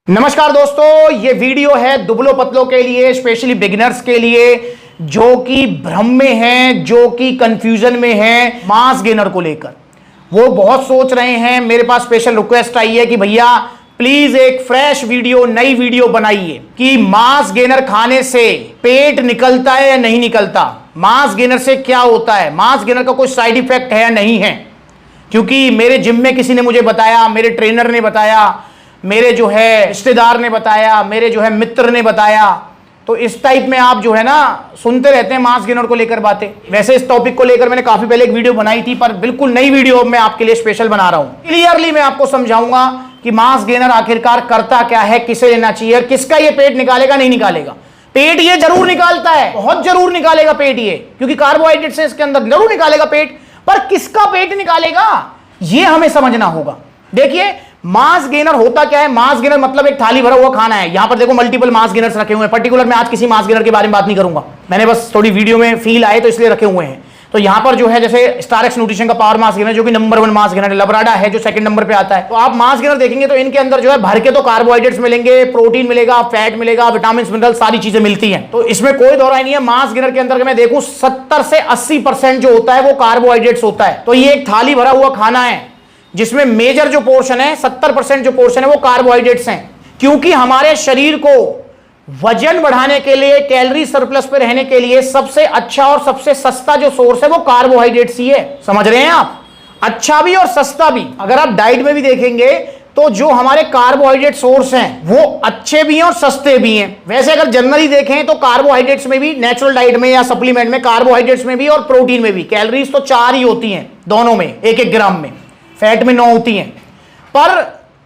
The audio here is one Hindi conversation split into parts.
नमस्कार दोस्तों, ये वीडियो है दुबलो पतलों के लिए, स्पेशली बिगिनर्स के लिए जो कि भ्रम में हैं, जो कि कंफ्यूजन में हैं मास गेनर को लेकर। वो बहुत सोच रहे हैं। मेरे पास स्पेशल रिक्वेस्ट आई है कि भैया प्लीज एक फ्रेश वीडियो, नई वीडियो बनाइए कि मास गेनर खाने से पेट निकलता है या नहीं निकलता, मास गेनर से क्या होता है, मास गेनर का कोई साइड इफेक्ट है या नहीं है। क्योंकि मेरे जिम में किसी ने मुझे बताया, मेरे ट्रेनर ने बताया, मेरे जो है रिश्तेदार ने बताया, मेरे जो है मित्र ने बताया, तो इस टाइप में आप जो है ना सुनते रहते हैं मास गेनर को लेकर बातें। वैसे इस टॉपिक को लेकर मैंने काफी पहले एक वीडियो बनाई थी, पर बिल्कुल नई वीडियो मैं आपके लिए स्पेशल बना रहा हूं। क्लियरली मैं आपको समझाऊंगा कि मास गेनर आखिरकार करता क्या है, किसे लेना चाहिए, किसका ये पेट निकालेगा नहीं निकालेगा। पेट ये जरूर निकालता है, बहुत जरूर निकालेगा पेट ये, क्योंकि कार्बोहाइड्रेट्स है इसके अंदर, जरूर निकालेगा पेट, पर किसका पेट निकालेगा ये हमें समझना होगा। देखिए मास गेनर होता क्या है। मास गेनर मतलब एक थाली भरा हुआ खाना है। यहां पर देखो मल्टीपल मास गेनर्स रखे हुए हैं। पर्टिकुलर मैं आज किसी मास गेनर के बारे में बात नहीं करूंगा, मैंने बस थोड़ी वीडियो में फील आए तो इसलिए रखे हुए हैं। तो यहां पर जो है जैसे स्टार एक्स न्यूट्रिशन का पावर मास गेनर जो कि नंबर 1 मास गेनर है, लबराडा है जो सेकंड नंबर पे आता है। तो आप मास गेनर देखेंगे तो इनके अंदर जो है भर के तो कार्बोहाइड्रेट्स मिलेंगे, प्रोटीन मिलेगा, फैट मिलेगा, विटामिन मिनरल, सारी चीजें मिलती हैं। तो इसमें कोई दौराई नहीं है। मास गेनर के अंदर मैं देखूं 70 से 80% जो होता है वो कार्बोहाइड्रेट्स होता है। तो ये एक थाली भरा हुआ खाना है जिसमें मेजर जो पोर्शन है, 70% जो पोर्शन है वो कार्बोहाइड्रेट्स हैं। क्योंकि हमारे शरीर को वजन बढ़ाने के लिए, कैलोरी सरप्लस पे रहने के लिए सबसे अच्छा और सबसे सस्ता जो सोर्स है वो कार्बोहाइड्रेट्स ही है। समझ रहे हैं आप? अच्छा भी और सस्ता भी। अगर आप डाइट में भी देखेंगे तो जो हमारे कार्बोहाइड्रेट सोर्स हैं वो अच्छे भी हैं और सस्ते भी हैं। वैसे अगर जनरली देखें तो कार्बोहाइड्रेट्स में भी, नेचुरल डाइट में या सप्लीमेंट में, कार्बोहाइड्रेट्स में भी और प्रोटीन में भी कैलोरीज तो 4 ही होती हैं दोनों में, 1-1 ग्राम में। फैट में 9 होती हैं। पर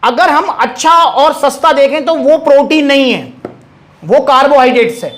अगर हम अच्छा और सस्ता देखें तो वो प्रोटीन नहीं है, वो कार्बोहाइड्रेट्स है।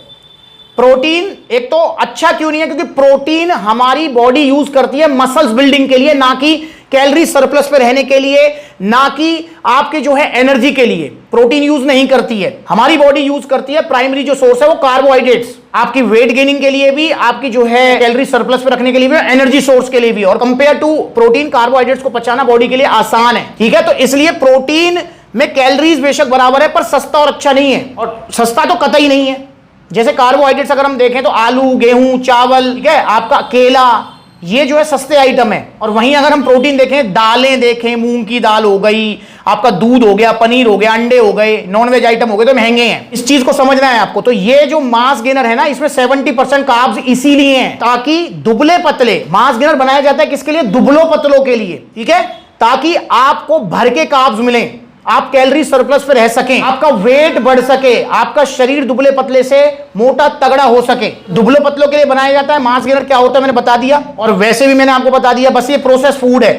प्रोटीन एक तो अच्छा क्यों नहीं है, क्योंकि प्रोटीन हमारी बॉडी यूज करती है मसल्स बिल्डिंग के लिए, ना कि कैलोरी सरप्लस पे रहने के लिए, ना कि आपके जो है एनर्जी के लिए। प्रोटीन यूज नहीं करती है, हमारी बॉडी यूज करती है प्राइमरी जो सोर्स है वो कार्बोहाइड्रेट्स, आपकी वेट गेनिंग के लिए भी, आपकी जो है कैलोरी सरप्लस पे रखने के लिए भी, एनर्जी सोर्स के लिए भी। और कंपेयर टू प्रोटीन, कार्बोहाइड्रेट्स को पचाना बॉडी के लिए आसान है। ठीक है, तो इसलिए प्रोटीन में कैलोरीज बेशक बराबर है पर सस्ता और अच्छा नहीं है, और सस्ता तो कतई नहीं है। जैसे कार्बोहाइड्रेट्स अगर हम देखें तो आलू, गेहूं, चावल, ठीक है, आपका केला, ये जो है सस्ते आइटम है। और वहीं अगर हम प्रोटीन देखें, दालें देखें, मूंग की दाल हो गई, आपका दूध हो गया, पनीर हो गया, अंडे हो गए, नॉनवेज आइटम हो गए, तो महंगे हैं। इस चीज को समझना है आपको। तो ये जो मास गेनर है ना, इसमें 70% कार्ब्स इसीलिए हैं ताकि दुबले पतले, मास गेनर बनाया जाता है किसके लिए? दुबलो पतलों के लिए। ठीक है, ताकि आपको भर के कार्ब्स मिलें, आप कैलोरी सरप्लस पे रह सकें, आपका वेट बढ़ सके, आपका शरीर दुबले पतले से मोटा तगड़ा हो सके। दुबले पतलों के लिए बनाया जाता है। मास गेनर क्या होता है मैंने बता दिया, और वैसे भी मैंने आपको बता दिया। बस ये प्रोसेस फूड है।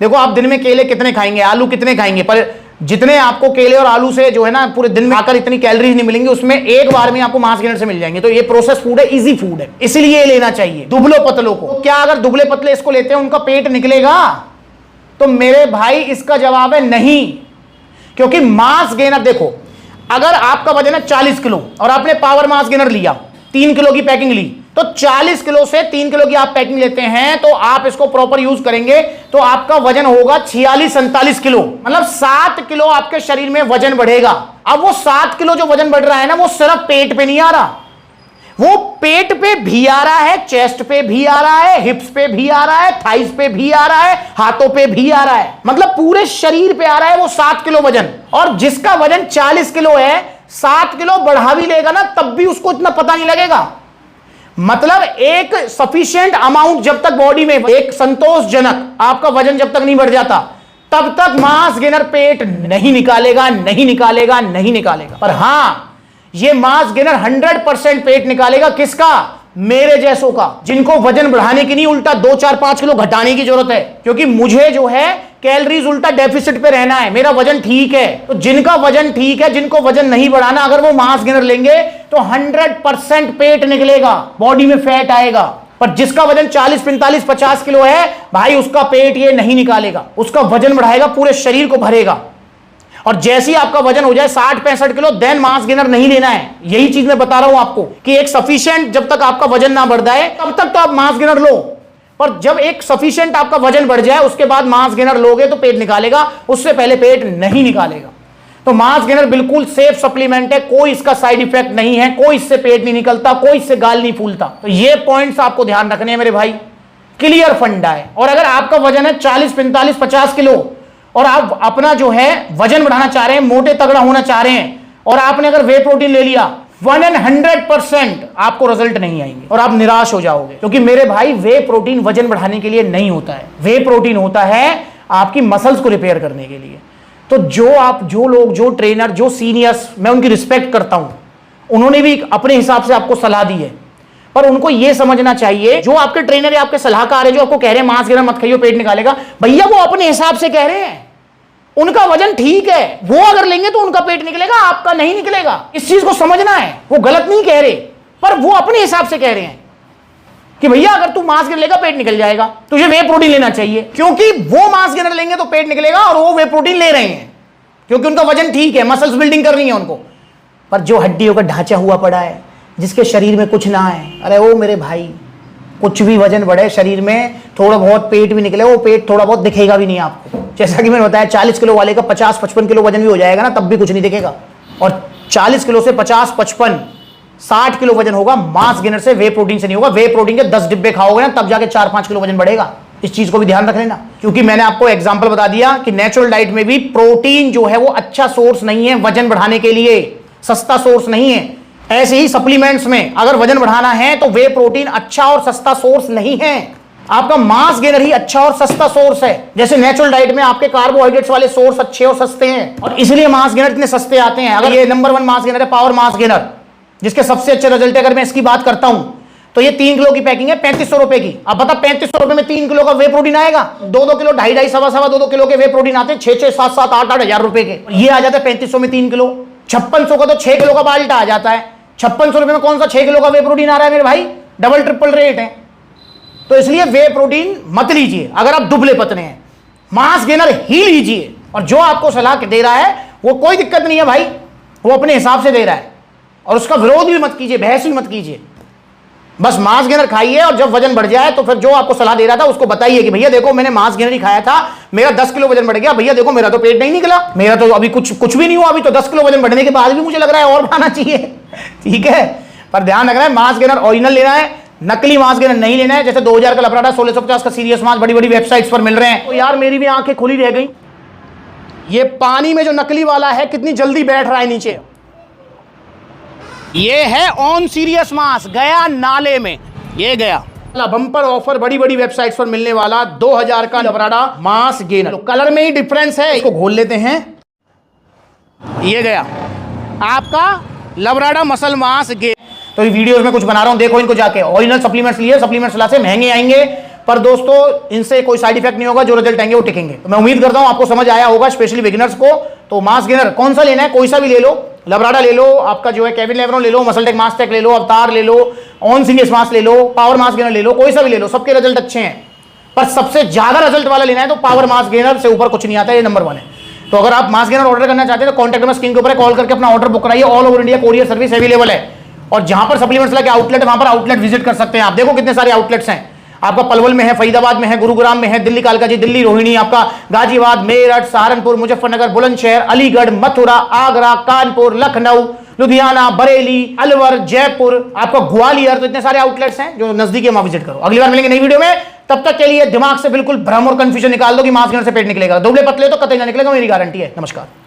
देखो आप दिन में केले कितने खाएंगे, आलू कितने खाएंगे, पर जितने आपको केले और आलू से जो है ना पूरे दिन में आकर इतनी कैलोरीज नहीं मिलेंगी, उसमें एक बार में आपको मास गेनर से मिल जाएंगे। तो ये प्रोसेस फूड है, इजी फूड है, इसलिए लेना चाहिए दुबलो पतलों को। तो क्या अगर दुबले पतले इसको लेते हैं उनका पेट निकलेगा? तो मेरे भाई इसका जवाब है नहीं। क्योंकि मास गेनर, देखो अगर आपका वजन है 40 किलो और आपने पावर मास गेनर लिया, 3 किलो की पैकिंग ली, तो 40 किलो से 3 किलो की आप पैकिंग लेते हैं तो आप इसको प्रॉपर यूज करेंगे तो आपका वजन होगा 46-47 किलो, मतलब 7 किलो आपके शरीर में वजन बढ़ेगा। अब वो 7 किलो जो वजन बढ़ रहा है ना, वो सिर्फ पेट पे नहीं आ रहा, वो पेट पे भी आ रहा है, चेस्ट पे भी आ रहा है, हिप्स पे भी आ रहा है, थाइस पे भी आ रहा है, हाथों पे भी आ रहा है, मतलब पूरे शरीर पे आ रहा है वो 7 किलो वजन। और जिसका वजन 40 किलो है, 7 किलो बढ़ा भी लेगा ना तब भी उसको इतना पता नहीं लगेगा। मतलब एक सफिशिएंट अमाउंट जब तक बॉडी में, एक संतोषजनक आपका वजन जब तक नहीं बढ़ जाता, तब तक मास गेनर पेट नहीं निकालेगा, नहीं निकालेगा, नहीं निकालेगा। पर हां, ये मास गेनर 100% पेट निकालेगा। किसका? मेरे जैसों का, जिनको वजन बढ़ाने की नहीं, उल्टा 2-4-5 किलो घटाने की जरूरत है। क्योंकि मुझे जो है कैलोरीज उल्टा डेफिसिट पे रहना है, मेरा वजन ठीक है। तो जिनका वजन ठीक है, जिनको वजन नहीं बढ़ाना, अगर वो मास गेनर लेंगे तो 100% पेट निकलेगा, बॉडी में फैट आएगा। पर जिसका वजन 40, 45, 50 किलो है, भाई उसका पेट ये नहीं निकालेगा, उसका वजन बढ़ाएगा, पूरे शरीर को भरेगा। और जैसे ही आपका वजन हो जाए 60-65 किलो, देन मास गेनर नहीं लेना है। यही चीज मैं बता रहा हूं आपको कि एक सफिशिएंट, जब तक आपका वजन ना बढ़ जाए तब तक तो आप मास गेनर लो, पर जब एक सफिशिएंट आपका वजन बढ़ जाए उसके बाद मास गेनर लोगे तो पेट निकालेगा, उससे पहले पेट नहीं निकालेगा। तो मास गेनर बिल्कुल सेफ सप्लीमेंट है, कोई इसका साइड इफेक्ट नहीं है, कोई इससे पेट नहीं निकलता, कोई इससे गाल नहीं फूलता। तो ये पॉइंट्स आपको ध्यान रखने हैं मेरे भाई, क्लियर फंडा है। और अगर आपका वजन है 40, 45, 50 किलो और आप अपना जो है वजन बढ़ाना चाह रहे हैं, मोटे तगड़ा होना चाह रहे हैं, और आपने अगर वे प्रोटीन ले लिया, 100% आपको रिजल्ट नहीं आएंगे और आप निराश हो जाओगे। क्योंकि मेरे भाई वे प्रोटीन वजन बढ़ाने के लिए नहीं होता है, वे प्रोटीन होता है आपकी मसल्स को रिपेयर करने के लिए। तो जो लोग, जो ट्रेनर, जो सीनियर्स, मैं उनकी रिस्पेक्ट करता हूं, उन्होंने भी अपने हिसाब से आपको सलाह दी है, पर उनको यह समझना चाहिए, जो आपके ट्रेनर या आपके सलाहकार है, जो आपको कह रहे हैं मांस गेनर मत खाइयो पेट निकालेगा, भैया वो अपने हिसाब से कह रहे हैं, उनका वजन ठीक है, वो अगर लेंगे तो उनका पेट निकलेगा, आपका नहीं निकलेगा। इस चीज को समझना है, वो गलत नहीं कह रहे, पर वो अपने हिसाब से कह रहे हैं कि भैया अगर तू मांस गेनर लेगा पेट निकल जाएगा, तुझे वे प्रोटीन लेना चाहिए, क्योंकि वो मांस गेनर लेंगे तो पेट निकलेगा और वो वे प्रोटीन ले रहे हैं क्योंकि उनका वजन ठीक है, मसल्स बिल्डिंग करनी है उनको। पर जो हड्डियों का ढांचा हुआ पड़ा है, जिसके शरीर में कुछ ना है, अरे वो मेरे भाई कुछ भी वजन बढ़े शरीर में, थोड़ा बहुत पेट भी निकले, वो पेट थोड़ा बहुत दिखेगा भी नहीं आपको। जैसा कि मैंने बताया 40 किलो वाले का 50-55 किलो वजन भी हो जाएगा ना, तब भी कुछ नहीं दिखेगा। और 40 किलो से 50, 55, 60 किलो वजन होगा मांस गेनर से, वे प्रोटीन से नहीं होगा। वे प्रोटीन के 10 डिब्बे खाओगे ना, तब जाके 4-5 किलो वजन बढ़ेगा। इस चीज को भी ध्यान रख लेना, क्योंकि मैंने आपको एग्जांपल बता दिया कि नेचुरल डाइट में भी प्रोटीन जो है वो अच्छा सोर्स नहीं है वजन बढ़ाने के लिए, सस्ता सोर्स नहीं है। ऐसे ही सप्लीमेंट्स में अगर वजन बढ़ाना है तो वे प्रोटीन अच्छा और सस्ता सोर्स नहीं है, आपका मांस गेनर ही अच्छा और सस्ता सोर्स है। जैसे नेचुरल डाइट में आपके कार्बोहाइड्रेट्स वाले सोर्स अच्छे और सस्ते हैं, और इसलिए मांस गेनर इतने सस्ते आते हैं। अगर ये नंबर 1 मांस गेनर है पावर मांस गेनर, जिसके सबसे अच्छे रिजल्ट है, अगर मैं इसकी बात करता हूं तो ये 3 किलो की पैकिंग है 3500 रुपए की। अब बता 3500 रुपए में 3 किलो का वे प्रोटीन आएगा? 2-2 किलो, 2.5-2.5, 2.5 2 किलो के वे प्रोटीन आते हैं 6-6, 7-7, 8-8 हजार रुपए के। ये आ जाता है 3500 में 3 किलो। 5600 का तो 6 किलो का बाल्टा आ जाता है। 5600 रुपए में कौन सा 6 किलो का वे प्रोटीन आ रहा है मेरे भाई? डबल ट्रिपल रेट है। तो इसलिए वे प्रोटीन मत लीजिए अगर आप दुबले पतले हैं, मांस गेनर ही लीजिए। और जो आपको सलाह दे रहा है वो कोई दिक्कत नहीं है भाई, वो अपने हिसाब से दे रहा है, और उसका विरोध भी मत कीजिए, बहस भी मत कीजिए। बस मांस गेनर खाइए, और जब वजन बढ़ जाए तो फिर जो आपको सलाह दे रहा था उसको बताइए कि भैया देखो मैंने मांस गेनर ही खाया था, मेरा 10 किलो वजन बढ़ गया, भैया देखो मेरा तो पेट नहीं निकला, मेरा तो अभी कुछ भी नहीं हुआ, अभी तो 10 किलो वजन बढ़ने के बाद भी मुझे लग रहा है और बढ़ाना चाहिए। ठीक है, पर ध्यान रखना है मांस गेनर ओरिजिनल लेना है, नकली मांस गेनर नहीं लेना है। जैसे 2000 का लपराडा, 1650 का सीरियस मांस बड़ी बड़ी वेबसाइट्स पर मिल रहे हैं। तो यार मेरी भी आंखें खुली रह गई, ये पानी में जो नकली वाला है कितनी जल्दी बैठ रहा है नीचे। ये है ऑन सीरियस मांस, गया नाले में, ये गया बम्पर ऑफर बड़ी बड़ी वेबसाइट्स पर मिलने वाला 2000 का लबराडा मांस गेनर। तो कलर में ही डिफरेंस है, इसको घोल लेते हैं। ये गया आपका लबराडा मसल मांस गेनर। तो ये वीडियोस में कुछ बना रहा हूं, देखो इनको जाके। ओरिजिनल सप्लीमेंट्स लिए, सप्लीमेंट्स ला से महंगे आएंगे, पर दोस्तों इनसे कोई साइड इफेक्ट नहीं होगा, जो रिजल्ट आएंगे वो टिकेंगे। तो मैं उम्मीद करता हूं आपको समझ आया होगा, स्पेशली बिगिनर्स को। तो मांस गेनर कौन सा लेना है, कोई सा भी ले लो, लबराडा ले लो, आपका जो है केविन लेब्रोन ले लो, मसलटेक मास्टेक ले लो, अवतार ले लो, ऑन सीरियस मांस ले लो, पावर मांस गेनर ले लो, कोई सा भी ले लो, सबके रिजल्ट अच्छे हैं। पर सबसे ज्यादा रिजल्ट वाला लेना है तो पावर मांस गेनर से ऊपर कुछ नहीं आता है, ये नंबर 1 है। तो अगर आप मांस गेनर ऑर्डर करना चाहते हैं तो कॉन्टैक्ट नंबर स्क्रीन के ऊपर है, कॉल करके अपना ऑर्डर बुक कराइए। All over India courier service available है, और जहां पर सप्लीमेंट्स लगे आउटलेट है वहां पर आउटलेट विजिट कर सकते हैं आप। देखो कितने सारे आउटलेट्स हैं, आपका पलवल में है, फरीदाबाद में है, गुरुग्राम में है, दिल्ली कालकाजी, दिल्ली रोहिणी, आपका गाजियाबाद, मेरठ, सहारनपुर, मुजफ्फरनगर, बुलंदशहर, अलीगढ़, मथुरा, आगरा, कानपुर, लखनऊ, लुधियाना, बरेली, अलवर, जयपुर, आपका ग्वालियर। तो इतने सारे आउटलेट्स हैं, जो नजदीक है वहां विजिट करो। अगली बार मिलेंगे नई वीडियो में, तब तक के लिए दिमाग से बिल्कुल भ्रम और कंफ्यूजन निकाल दो कि मांस गेनर से पेट निकलेगा। दुबले पतले तो कतई ना निकलेगा, मेरी गारंटी है। नमस्कार।